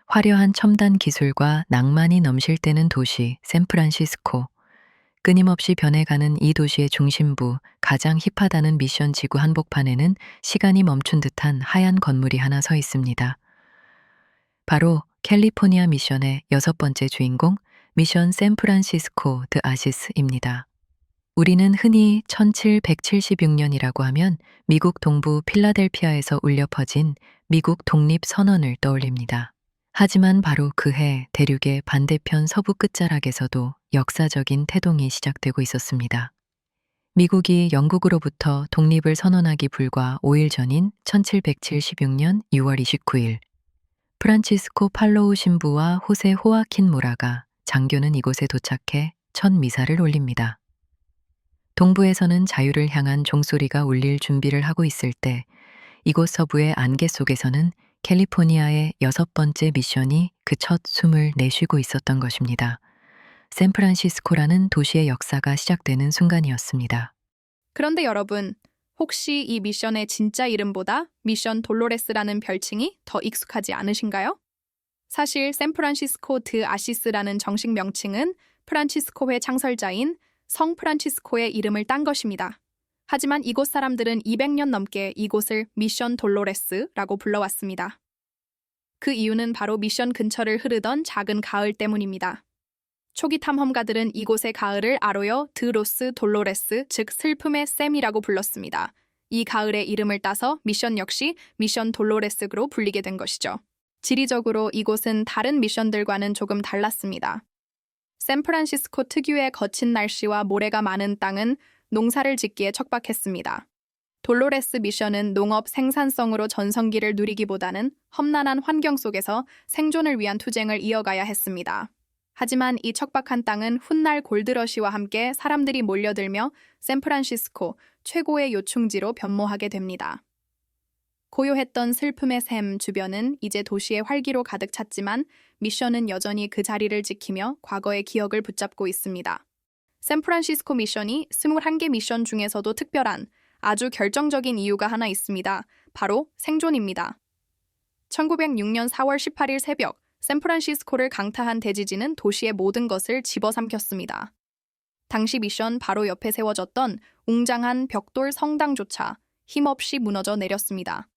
화려한 첨단 기술과 낭만이 넘실대는 도시 샌프란시스코. 끊임없이 변해가는 이 도시의 중심부, 가장 힙하다는 미션 지구 한복판에는 시간이 멈춘 듯한 하얀 건물이 하나 서 있습니다. 바로 캘리포니아 미션의 여섯 번째 주인공, 미션 샌프란시스코 드 아시스입니다. 우리는 흔히 1776년이라고 하면 미국 동부 필라델피아에서 울려 퍼진 미국 독립 선언을 떠올립니다. 하지만 바로 그해 대륙의 반대편 서부 끝자락에서도 역사적인 태동이 시작되고 있었습니다. 미국이 영국으로부터 독립을 선언하기 불과 5일 전인 1776년 6월 29일, 프란치스코 팔로우 신부와 호세 호아킨 모라가 장교는 이곳에 도착해 첫 미사를 올립니다. 동부에서는 자유를 향한 종소리가 울릴 준비를 하고 있을 때 이곳 서부의 안개 속에서는 캘리포니아의 여섯 번째 미션이 그 첫 숨을 내쉬고 있었던 것입니다. 샌프란시스코라는 도시의 역사가 시작되는 순간이었습니다. 그런데 여러분, 혹시 이 미션의 진짜 이름보다 미션 돌로레스라는 별칭이 더 익숙하지 않으신가요? 사실 샌프란시스코 드 아시스라는 정식 명칭은 프란치스코회 창설자인 성 프란치스코의 이름을 딴 것입니다. 하지만 이곳 사람들은 200년 넘게 이곳을 미션 돌로레스라고 불러왔습니다. 그 이유는 바로 미션 근처를 흐르던 작은 가을 때문입니다. 초기 탐험가들은 이곳의 가을을 아로요 드로스 돌로레스, 즉 슬픔의 샘이라고 불렀습니다. 이 가을의 이름을 따서 미션 역시 미션 돌로레스로 불리게 된 것이죠. 지리적으로 이곳은 다른 미션들과는 조금 달랐습니다. 샌프란시스코 특유의 거친 날씨와 모래가 많은 땅은 농사를 짓기에 척박했습니다. 돌로레스 미션은 농업 생산성으로 전성기를 누리기보다는 험난한 환경 속에서 생존을 위한 투쟁을 이어가야 했습니다. 하지만 이 척박한 땅은 훗날 골드러시와 함께 사람들이 몰려들며 샌프란시스코 최고의 요충지로 변모하게 됩니다. 고요했던 슬픔의 샘 주변은 이제 도시의 활기로 가득 찼지만 미션은 여전히 그 자리를 지키며 과거의 기억을 붙잡고 있습니다. 샌프란시스코 미션이 21개 미션 중에서도 특별한 아주 결정적인 이유가 하나 있습니다. 바로 생존입니다. 1906년 4월 18일 새벽, 샌프란시스코를 강타한 대지진은 도시의 모든 것을 집어삼켰습니다. 당시 미션 바로 옆에 세워졌던 웅장한 벽돌 성당조차 힘없이 무너져 내렸습니다.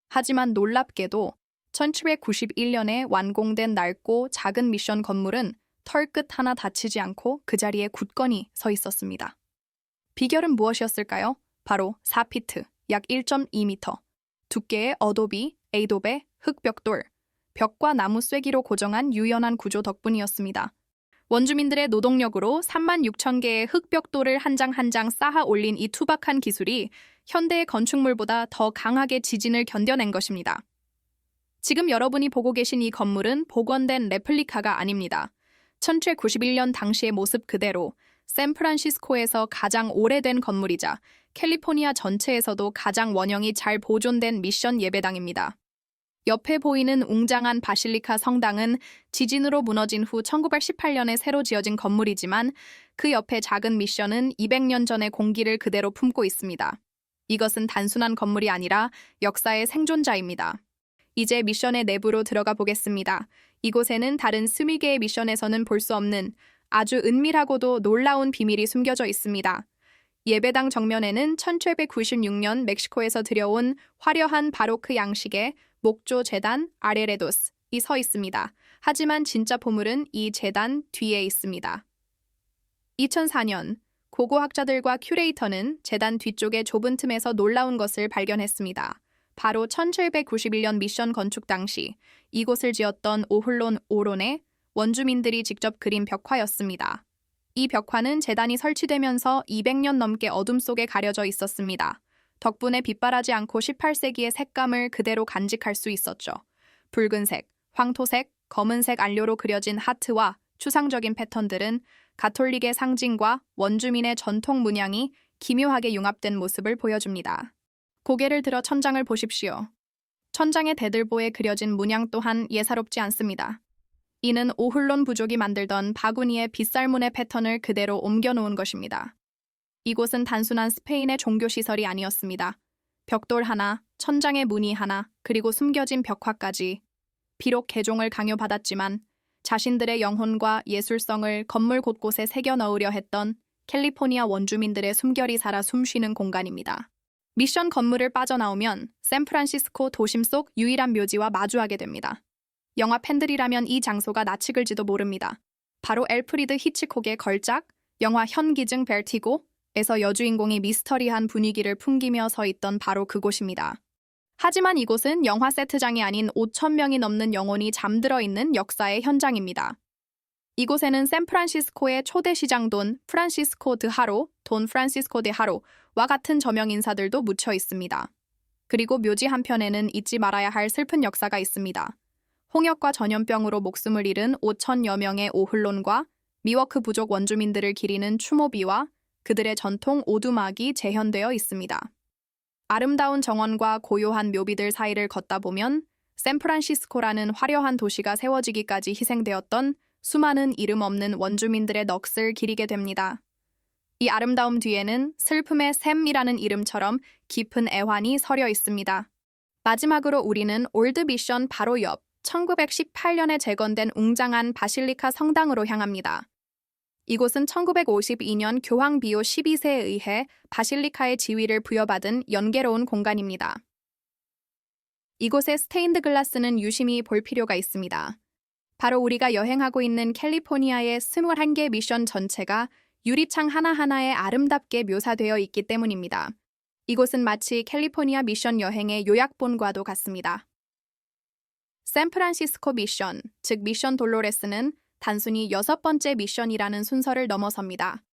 하지만 놀랍게도 1791년에 완공된 낡고 작은 미션 건물은 털끝 하나 다치지 않고 그 자리에 굳건히 서 있었습니다. 비결은 무엇이었을까요? 바로 4피트, 약 1.2m, 두께의 어도비, 에이도베, 흙벽돌, 벽과 나무 쐐기로 고정한 유연한 구조 덕분이었습니다. 원주민들의 노동력으로 36,000개의 흙벽돌을 한 장 한 장 쌓아 올린 이 투박한 기술이 현대의 건축물보다 더 강하게 지진을 견뎌낸 것입니다. 지금 여러분이 보고 계신 이 건물은 복원된 레플리카가 아닙니다. 1791년 당시의 모습 그대로 샌프란시스코에서 가장 오래된 건물이자 캘리포니아 전체에서도 가장 원형이 잘 보존된 미션 예배당입니다. 옆에 보이는 웅장한 바실리카 성당은 지진으로 무너진 후 1918년에 새로 지어진 건물이지만 그 옆에 작은 미션은 200년 전의 공기를 그대로 품고 있습니다. 이것은 단순한 건물이 아니라 역사의 생존자입니다. 이제 미션의 내부로 들어가 보겠습니다. 이곳에는 다른 20개의 미션에서는 볼 수 없는 아주 은밀하고도 놀라운 비밀이 숨겨져 있습니다. 예배당 정면에는 1796년 멕시코에서 들여온 화려한 바로크 양식의 목조 제단 아레레도스이 서 있습니다. 하지만 진짜 보물은 이 제단 뒤에 있습니다. 2004년 고고학자들과 큐레이터는 제단 뒤쪽의 좁은 틈에서 놀라운 것을 발견했습니다. 바로 1791년 미션 건축 당시 이곳을 지었던 오훌론 오론의 원주민들이 직접 그린 벽화였습니다. 이 벽화는 제단이 설치되면서 200년 넘게 어둠 속에 가려져 있었습니다. 덕분에 빛발하지 않고 18세기의 색감을 그대로 간직할 수 있었죠. 붉은색, 황토색, 검은색 안료로 그려진 하트와 추상적인 패턴들은 가톨릭의 상징과 원주민의 전통 문양이 기묘하게 융합된 모습을 보여줍니다. 고개를 들어 천장을 보십시오. 천장의 대들보에 그려진 문양 또한 예사롭지 않습니다. 이는 오훌론 부족이 만들던 바구니의 빗살문의 패턴을 그대로 옮겨놓은 것입니다. 이곳은 단순한 스페인의 종교시설이 아니었습니다. 벽돌 하나, 천장의 무늬 하나, 그리고 숨겨진 벽화까지 비록 개종을 강요받았지만 자신들의 영혼과 예술성을 건물 곳곳에 새겨 넣으려 했던 캘리포니아 원주민들의 숨결이 살아 숨쉬는 공간입니다. 미션 건물을 빠져나오면 샌프란시스코 도심 속 유일한 묘지와 마주하게 됩니다. 영화 팬들이라면 이 장소가 낯익을지도 모릅니다. 바로 엘프리드 히치콕의 걸작, 영화 현기증 베르티고에서 여주인공이 미스터리한 분위기를 풍기며 서 있던 바로 그곳입니다. 하지만 이곳은 영화 세트장이 아닌 5,000명이 넘는 영혼이 잠들어 있는 역사의 현장입니다. 이곳에는 샌프란시스코의 초대 시장 돈 프란시스코 드 하로와 같은 저명 인사들도 묻혀 있습니다. 그리고 묘지 한편에는 잊지 말아야 할 슬픈 역사가 있습니다. 홍역과 전염병으로 목숨을 잃은 5,000여 명의 오흘론과 미워크 부족 원주민들을 기리는 추모비와 그들의 전통 오두막이 재현되어 있습니다. 아름다운 정원과 고요한 묘비들 사이를 걷다 보면 샌프란시스코라는 화려한 도시가 세워지기까지 희생되었던 수많은 이름 없는 원주민들의 넋을 기리게 됩니다. 이 아름다움 뒤에는 슬픔의 샘이라는 이름처럼 깊은 애환이 서려 있습니다. 마지막으로 우리는 올드 미션 바로 옆 1918년에 재건된 웅장한 바실리카 성당으로 향합니다. 이곳은 1952년 교황 비오 12세에 의해 바실리카의 지위를 부여받은 연계로운 공간입니다. 이곳의 스테인드 글라스는 유심히 볼 필요가 있습니다. 바로 우리가 여행하고 있는 캘리포니아의 21개 미션 전체가 유리창 하나하나에 아름답게 묘사되어 있기 때문입니다. 이곳은 마치 캘리포니아 미션 여행의 요약본과도 같습니다. 샌프란시스코 미션, 즉 미션 돌로레스는 단순히 6번째 미션이라는 순서를 넘어섭니다.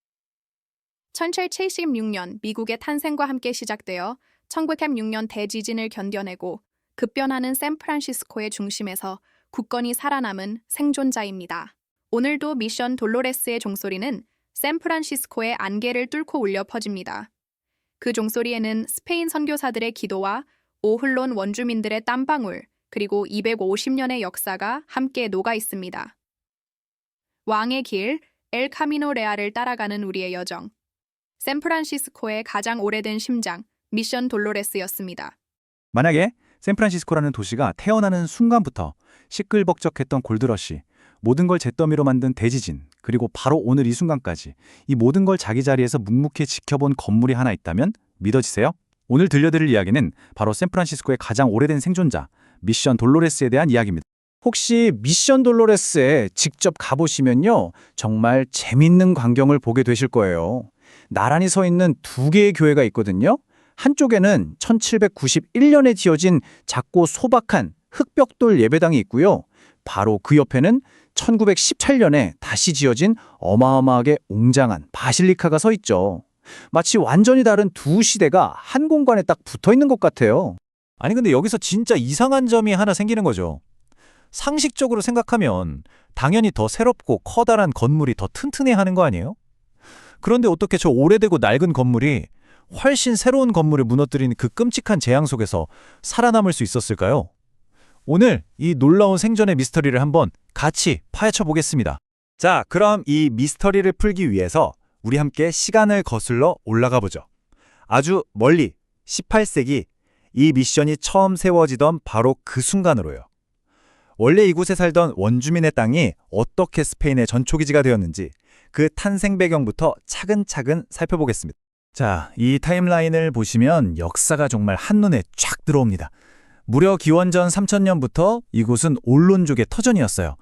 1776년 미국의 탄생과 함께 시작되어 1906년 대지진을 견뎌내고 급변하는 샌프란시스코의 중심에서 굳건히 살아남은 생존자입니다. 오늘도 미션 돌로레스의 종소리는 샌프란시스코의 안개를 뚫고 울려 퍼집니다. 그 종소리에는 스페인 선교사들의 기도와 오흘론 원주민들의 땀방울, 그리고 250년의 역사가 함께 녹아 있습니다. 왕의 길, 엘 카미노 레아를 따라가는 우리의 여정. 샌프란시스코의 가장 오래된 심장, 미션 돌로레스였습니다. 만약에 샌프란시스코라는 도시가 태어나는 순간부터 시끌벅적했던 골드러시, 모든 걸 잿더미로 만든 대지진, 그리고 바로 오늘 이 순간까지 이 모든 걸 자기 자리에서 묵묵히 지켜본 건물이 하나 있다면 믿어지세요? 오늘 들려드릴 이야기는 바로 샌프란시스코의 가장 오래된 생존자, 미션 돌로레스에 대한 이야기입니다. 혹시 미션 돌로레스에 직접 가보시면요, 정말 재밌는 광경을 보게 되실 거예요. 나란히 서 있는 두 개의 교회가 있거든요. 한쪽에는 1791년에 지어진 작고 소박한 흑벽돌 예배당이 있고요. 바로 그 옆에는 1917년에 다시 지어진 어마어마하게 웅장한 바실리카가 서 있죠. 마치 완전히 다른 두 시대가 한 공간에 딱 붙어 있는 것 같아요. 아니 근데 여기서 진짜 이상한 점이 하나 생기는 거죠. 상식적으로 생각하면 당연히 더 새롭고 커다란 건물이 더 튼튼해야 하는 거 아니에요? 그런데 어떻게 저 오래되고 낡은 건물이 훨씬 새로운 건물을 무너뜨린 그 끔찍한 재앙 속에서 살아남을 수 있었을까요? 오늘 이 놀라운 생존의 미스터리를 한번 같이 파헤쳐 보겠습니다. 자, 그럼 이 미스터리를 풀기 위해서 우리 함께 시간을 거슬러 올라가 보죠. 아주 멀리 18세기 이 미션이 처음 세워지던 바로 그 순간으로요. 원래 이곳에 살던 원주민의 땅이 어떻게 스페인의 전초기지가 되었는지 그 탄생 배경부터 차근차근 살펴보겠습니다. 자, 이 타임라인을 보시면 역사가 정말 한눈에 쫙 들어옵니다. 무려 기원전 3000년부터 이곳은 올론족의 터전이었어요.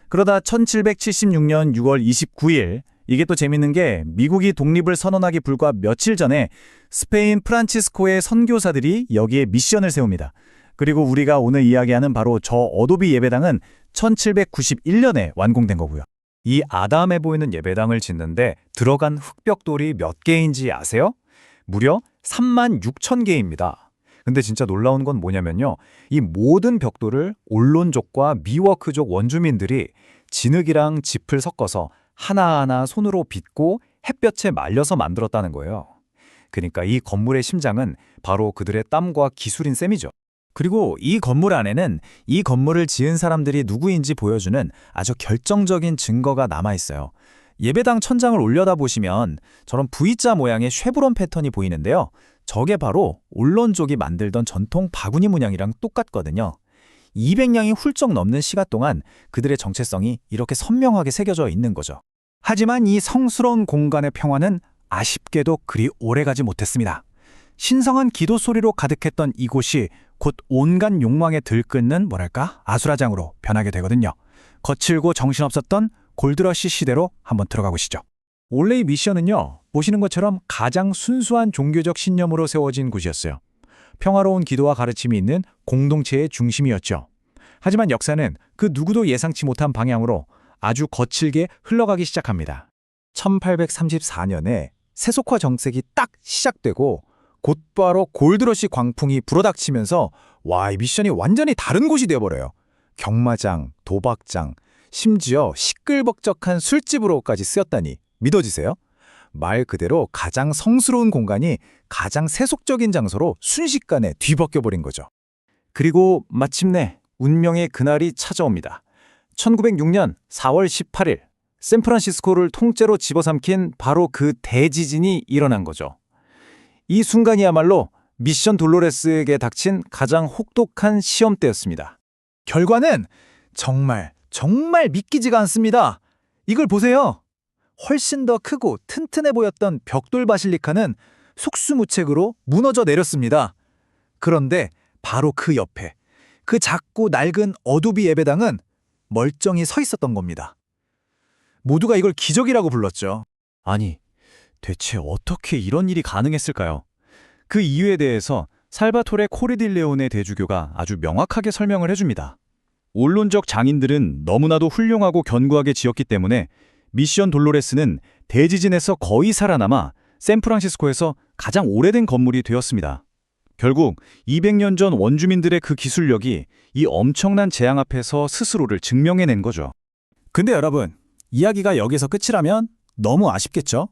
그러다 1776년 6월 29일, 이게 또 재밌는 게 미국이 독립을 선언하기 불과 며칠 전에 스페인 프란치스코의 선교사들이 여기에 미션을 세웁니다. 그리고 우리가 오늘 이야기하는 바로 저 어도비 예배당은 1791년에 완공된 거고요. 이 아담해 보이는 예배당을 짓는데 들어간 흑벽돌이 몇 개인지 아세요? 무려 36,000개입니다. 근데 진짜 놀라운 건 뭐냐면요. 이 모든 벽돌을 올론족과 미워크족 원주민들이 진흙이랑 짚을 섞어서 하나하나 손으로 빚고 햇볕에 말려서 만들었다는 거예요. 그러니까 이 건물의 심장은 바로 그들의 땀과 기술인 셈이죠. 그리고 이 건물 안에는 이 건물을 지은 사람들이 누구인지 보여주는 아주 결정적인 증거가 남아있어요. 예배당 천장을 올려다보시면 저런 V자 모양의 쉐브론 패턴이 보이는데요. 저게 바로 올론족이 만들던 전통 바구니 문양이랑 똑같거든요. 200년이 훌쩍 넘는 시간 동안 그들의 정체성이 이렇게 선명하게 새겨져 있는 거죠. 하지만 이 성스러운 공간의 평화는 아쉽게도 그리 오래가지 못했습니다. 신성한 기도 소리로 가득했던 이곳이 곧 온갖 욕망에 들끓는 아수라장으로 변하게 되거든요. 거칠고 정신없었던 골드러시 시대로 한번 들어가 보시죠. 원래 이 미션은요, 보시는 것처럼 가장 순수한 종교적 신념으로 세워진 곳이었어요. 평화로운 기도와 가르침이 있는 공동체의 중심이었죠. 하지만 역사는 그 누구도 예상치 못한 방향으로 아주 거칠게 흘러가기 시작합니다. 1834년에 세속화 정책이 딱 시작되고 곧바로 골드러시 광풍이 불어닥치면서 이 미션이 완전히 다른 곳이 되어버려요. 경마장, 도박장, 심지어 시끌벅적한 술집으로까지 쓰였다니 믿어지세요? 말 그대로 가장 성스러운 공간이 가장 세속적인 장소로 순식간에 뒤바뀌어버린 거죠. 그리고 마침내 운명의 그날이 찾아옵니다. 1906년 4월 18일 샌프란시스코를 통째로 집어삼킨 바로 그 대지진이 일어난 거죠. 이 순간이야말로 미션 돌로레스에게 닥친 가장 혹독한 시험대였습니다. 결과는 정말 믿기지가 않습니다. 이걸 보세요. 훨씬 더 크고 튼튼해 보였던 벽돌 바실리카는 속수무책으로 무너져 내렸습니다. 그런데 바로 그 옆에 그 작고 낡은 어도비 예배당은 멀쩡히 서 있었던 겁니다. 모두가 이걸 기적이라고 불렀죠. 아니, 대체 어떻게 이런 일이 가능했을까요? 그 이유에 대해서 살바토레 코르딜레오네 대주교가 아주 명확하게 설명을 해줍니다. 원론적 장인들은 너무나도 훌륭하고 견고하게 지었기 때문에 미션 돌로레스는 대지진에서 거의 살아남아 샌프란시스코에서 가장 오래된 건물이 되었습니다. 결국 200년 전 원주민들의 그 기술력이 이 엄청난 재앙 앞에서 스스로를 증명해낸 거죠. 근데 여러분, 이야기가 여기서 끝이라면 너무 아쉽겠죠?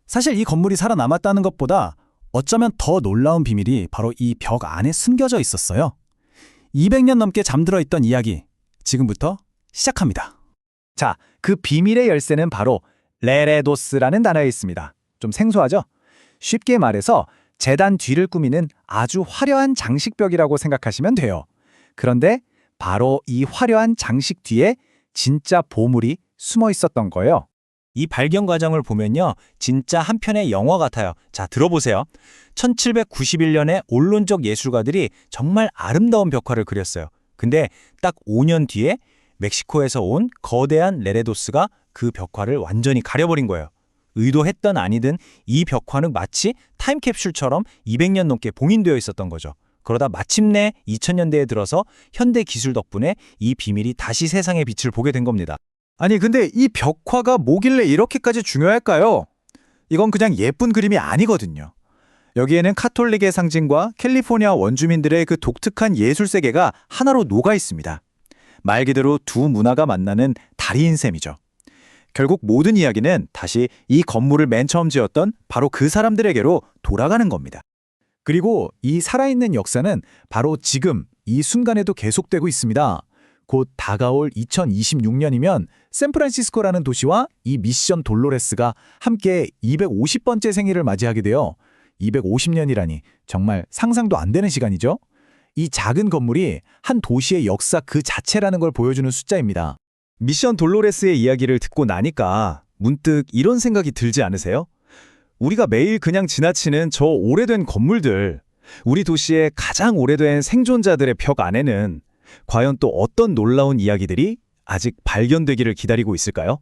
사실 이 건물이 살아남았다는 것보다 어쩌면 더 놀라운 비밀이 바로 이 벽 안에 숨겨져 있었어요. 200년 넘게 잠들어 있던 이야기, 지금부터 시작합니다. 자, 그 비밀의 열쇠는 바로 레레도스라는 단어에 있습니다. 좀 생소하죠? 쉽게 말해서 제단 뒤를 꾸미는 아주 화려한 장식벽이라고 생각하시면 돼요. 그런데 바로 이 화려한 장식 뒤에 진짜 보물이 숨어 있었던 거예요. 이 발견 과정을 보면요, 진짜 한 편의 영화 같아요. 자, 들어보세요. 1791년에 원론적 예술가들이 정말 아름다운 벽화를 그렸어요. 근데 딱 5년 뒤에 멕시코에서 온 거대한 레레도스가 그 벽화를 완전히 가려버린 거예요. 의도했던 아니든 이 벽화는 마치 타임캡슐처럼 200년 넘게 봉인되어 있었던 거죠. 그러다 마침내 2000년대에 들어서 현대 기술 덕분에 이 비밀이 다시 세상의 빛을 보게 된 겁니다. 아니 근데 이 벽화가 뭐길래 이렇게까지 중요할까요? 이건 그냥 예쁜 그림이 아니거든요. 여기에는 카톨릭의 상징과 캘리포니아 원주민들의 그 독특한 예술 세계가 하나로 녹아 있습니다. 말 그대로 두 문화가 만나는 다리인 셈이죠. 결국 모든 이야기는 다시 이 건물을 맨 처음 지었던 바로 그 사람들에게로 돌아가는 겁니다. 그리고 이 살아있는 역사는 바로 지금 이 순간에도 계속되고 있습니다. 곧 다가올 2026년이면 샌프란시스코라는 도시와 이 미션 돌로레스가 함께 250번째 생일을 맞이하게 되어 250년이라니 정말 상상도 안 되는 시간이죠. 이 작은 건물이 한 도시의 역사 그 자체라는 걸 보여주는 숫자입니다. 미션 돌로레스의 이야기를 듣고 나니까 문득 이런 생각이 들지 않으세요? 우리가 매일 그냥 지나치는 저 오래된 건물들, 우리 도시의 가장 오래된 생존자들의 벽 안에는 과연 또 어떤 놀라운 이야기들이 아직 발견되기를 기다리고 있을까요?